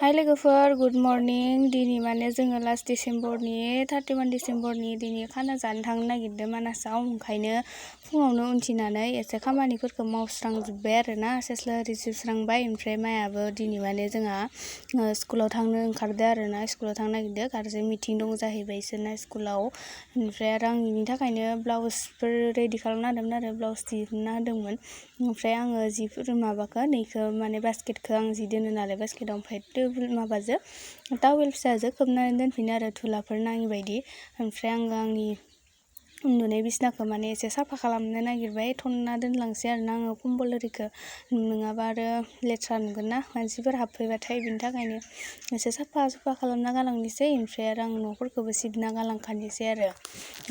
हाय लोगोफोर good morning दिनै माने जोङो लास्ट डिसेम्बरनि 31 डिसेम्बरनि दिनै खाना जानो थांनो नागिरदों मानासाव ओंखायनो फुङावनो उथिनानै एसे खामानिफोरखौ मावस्रांजोब्बाय आरोना सेस्ला ओरि सिबस्रांबाय ओमफ्राय मायाबो दिनै माने जोंहा स्कुलाव थांनो ओंखारदो आरोना स्कुलाव थांनो नागिरदों गारजेन मिटिं दं जाहैबाय इसोरना स्कुलाव ओमफ्राय आरो आं बेनि थाखायनो ब्लाउसफोर रेडि खालामना होदोंमोन आरो ब्लाउस दिहुनना होदोंमोन ओमफ्राय आङो जिफोर माबाखौ नैखौ माने बास्केटखौ आं जि दोनो नालाय बास्केटाव ओमफ्राय माबाजों टावेल फिसाजों खोबनानै दोनफिनो आरो धुलाफोर नाङि बायदि ओमफ्राय आङो आंनि उन्दुनाय बिसनाखौ माने एसे साफा खालामनो नागिरबाय थनना दोनलांसै आरोना आङो कम्बल ओरिखौ नङाबा आरो लेथ्रा नुगोन ना मानसिफोर हाबफैबाथाय बिनि थाखायनो एसे साफा खालामना गालांनोसै ओमफ्राय आरो आं न'फोरखौबो सिबना गालांखानोसै आरो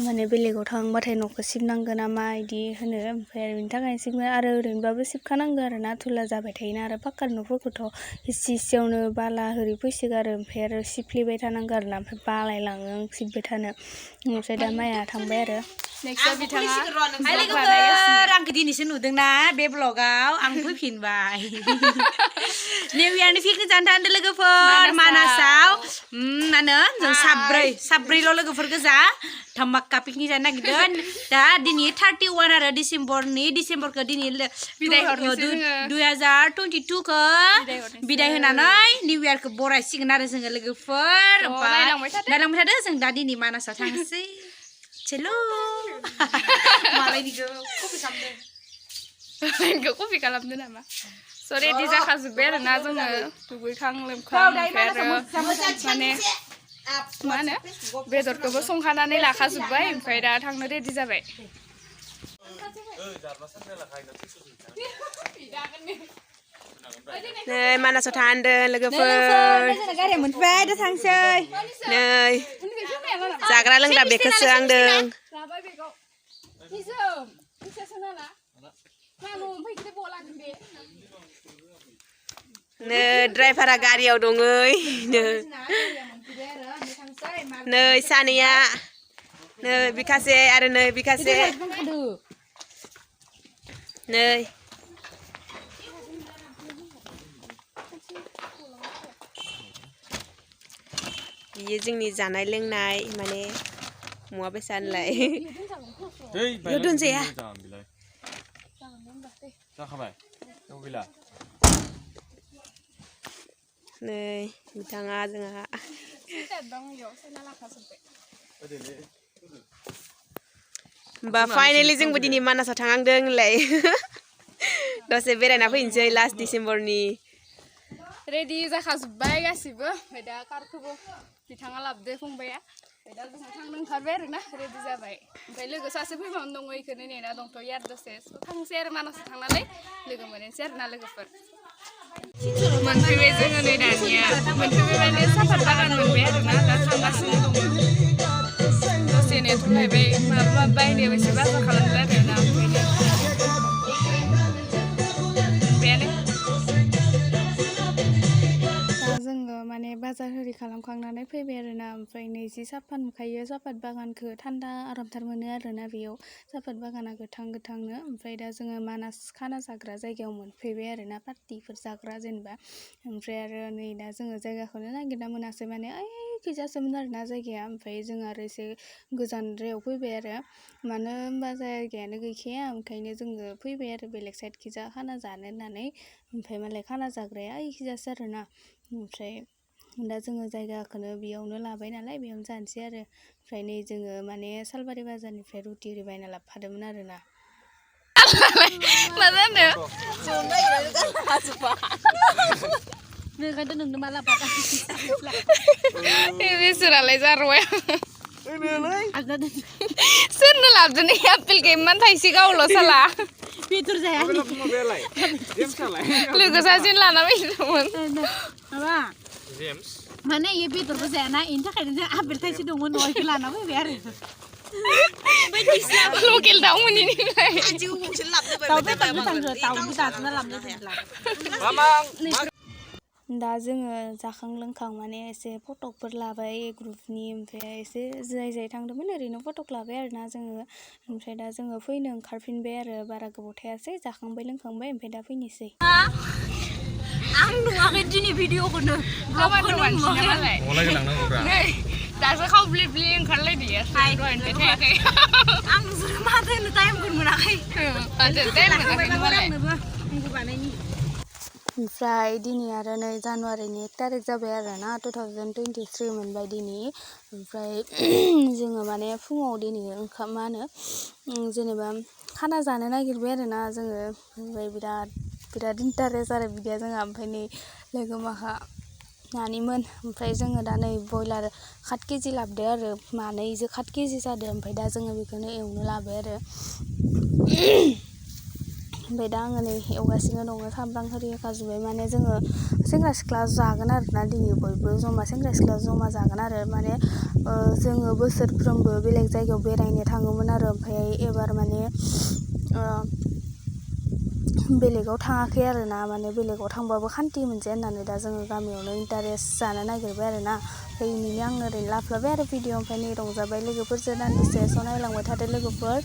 माने बेलेगाव थांबाथाय न'खौ सिबनांगौ नामा इदि होनो ओमफ्राय बिनि थाखायनो सिबो आरो ओरैनोबाबो सिबखानांगौ आरोना धुला जाबाय थायोना आरो पाक्कानि न'फोरखौथ' इसेयावनो बाला होरि फैसोगारो ओमफ्राय आरो सिफ्लेबाय थानांगौ आरोना ओमफ्राय बालायलाङो आं सिबबाय थानो ओमफ्राय दा माइया थांबाय आरो नेक्स्टआव बिथाङा आंखौ दिनैसो नुदोंना बे ब्लगाव आं फैफिनबाय निउ इयारनि पिकनिक जानो थांदों लोगोफोर मानासाव मा होनो जों साब्रैल' लोगोफोर गोजा धामाक्का पिकनिक जानो नागिरदों दा दिनै 31 आरो डिसेम्बरखौ दिनै 2022 खौ बिदाय होनानै निउ इयारखौ बरायसिगोन आरो जोङो लोगोफोर नायलांबाय थादो जों दा दिनै मानासाव थांसै चलो मालायनिखौ कपि खालामदो नामा स' रेडि जाखाजोब्बाय आरोना जोङो दुगैखां लोबखां ओमफ्राय आरो माने मा होनो बेदरखौबो संखानानै लाखाजोब्बाय ओमफ्राय दा थांनो रेडि जाबाय नै मानासाव थांदों लोगोफोर गारिया मोनफैबाय दा थांसै नै जाग्रा लोंग्रा बेखौसो आंदों नै ड्राइभारा गारियाव दङै नै सानैया नै बिखासे आरो नै बिखासे नै बियो जोंनि जानाय लोंनाय माने मुवा बेसाद होनलाय दोनजाया नै बिथाङा जोंहा होमबा फाइनेलि जोंबो दिनै मानासाव थांनांदों होनलाय दसे बेरायना फैनोसै लास्ट डिसेम्बरनि रेडि जाखाजोब्बाय गासिबो ओमफ्राय दा कारखौबो बिथाङा लाबोदो फंबाया ओमफ्राय दा जोंहा थांनो ओंखारबाय आरोना रेडि जाबाय ओमफ्राय लोगो सासे फैबावनो दङ बेखौनो नेना दंथ'यो आरो दसे थांसै आरो मानासाव थांनानै लोगो मोननोसै आरोना लोगोफोर मोनफैबाय जोङो नै दानिया मोनफैबाय माने साफात बागान मोनबाय आरोना दा थांगासिनो दङ दसे नेथ'लायबाय माबा बायनायाव एसे बाजार खालामदो आरोना ओमफ्राय जोङो माने बाजार होरि खालामखांनानै फैबाय आरोना ओमफ्राय नै जि साफात नुखायो साफात बागानखौ थान्दा आरामथार मोनो आरोना बेयाव साफात बागाना गोथांनो ओमफ्राय दा जोङो मानास खाना जाग्रा जायगायाव मोनफैबाय आरोना पार्टिफोर जाग्रा जेनेबा ओमफ्राय आरो नै दा जोङो जायगाखौनो नागिरना मोनासै माने खैजासोमोन आरोना जायगाया ओमफ्राय जों आरो एसे गोजानद्रायाव फैबाय आरो मानो होनबा जायगायानो गैखाया ओंखायनो जोङो फैबाय आरो बेलेग साइडखिजा खाना जानो होननानै ओमफ्राय मालाय खाना जाग्राया खिजासो आरोना ओमफ्राय दा जोङो जायगाखौनो बेयावनो लाबाय नालाय बेयावनो जानोसै आरो ओमफ्राय नै जोङो माने सालबारि बाजारनिफ्राय रुटि ओरि बायना लाबोफादोंमोन आरोना मा जानो नोंखायथ' नोंनो माला बादा बेसोरालाय जारबाय सोरनो लाबोदों आपेलखौ इमान थाइसे गावल' साला बेदर जाया लोगो सासेनो लाना फैदोंमोन माबा माने इयो बेदरबो जायाना इनि थाखायनो जों आपेल थाइसे दंमोन न'आवखौ लाना फैबाय आरो लकेल दाउ मोनैनिफ्राय दा जोङो जाखां लोंखां माने एसे फटकफोर लाबाय ग्रुपनि ओमफ्राय एसे जाय थांदोंमोन ओरैनो फटक लाबाय आरोना जोङो ओमफ्राय दा जोङो फैनो ओंखारफिनबाय आरो बारा गोबाव थायासै जाखांबाय लोंखांबाय ओमफ्राय दा फैनोसै आं नुवाखै दिनै भिडिअखौनो ब्लगखौनो नुवाखै अला गेलांनांगौब्रा नै दासो खाव ब्लि ब्लि ओंखारलायदिया दहायनिफ्राय थायाखै आं माथो होनो टाइमखौनो मोनाखै माथो टाइम मोनाखै मालाय ओमफ्राय दिनै आरो नै जानुवारिनि 1 तारिख जाबाय आरो ना 2023 मोनबाय दिनै ओमफ्राय जोङो माने फुङाव दिनै ओंखाम मा होनो जेनेबा खाना जानो नागिरबाय आरो ना जोङो ओमफ्राय बिराद इन्टारेस्ट आरो बिदिया जोंहा ओमफ्राय नै लोगो माखा नानिमोन ओमफ्राय जोङो दा नै बयलार 7 केजि लाबोदो आरो मानैजों 7 केजि जादों ओमफ्राय दा जोङो बेखौनो एवनो लाबाय आरो ओमफ्राय दा आङो नै एवगासिनो दङ सामब्राम आरि होखाजोब्बाय माने जोङो सेंग्रा सिख्ला जागोन आरो ना दिनै बयबो जमा सेंग्रा सिख्ला जमा जागोन आरो माने जोङो बोसोरफ्रोमबो बेलेग जायगायाव बेरायनो थाङोमोन आरो ओमफ्राय एबार माने बेलेगाव थाङाखै आरो ना माने बेलेगाव थांबाबो खान्थि मोनजाया होननानै दा जोङो गामियावनो इन्टारेस्ट जानो नागिरबाय आरो ना ओमफ्राय इनिनो आं ओरैनो लाफ्लाबाय आरो भिडिअ ओमफ्राय नै रंजाबाय लोगोफोरजों दान्दिसे स' नायलांबाय थादो लोगोफोर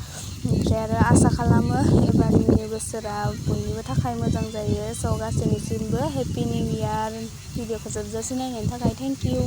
ओमफ्राय आरो आसा खालामो एबारनि बोसोरा बयनिबो थाखाय मोजां जायो स' गासैनिसिमबो हेपि निउ इयार भिडिअखौ जोबजासिम नायनायनि थाखाय थेंक इउ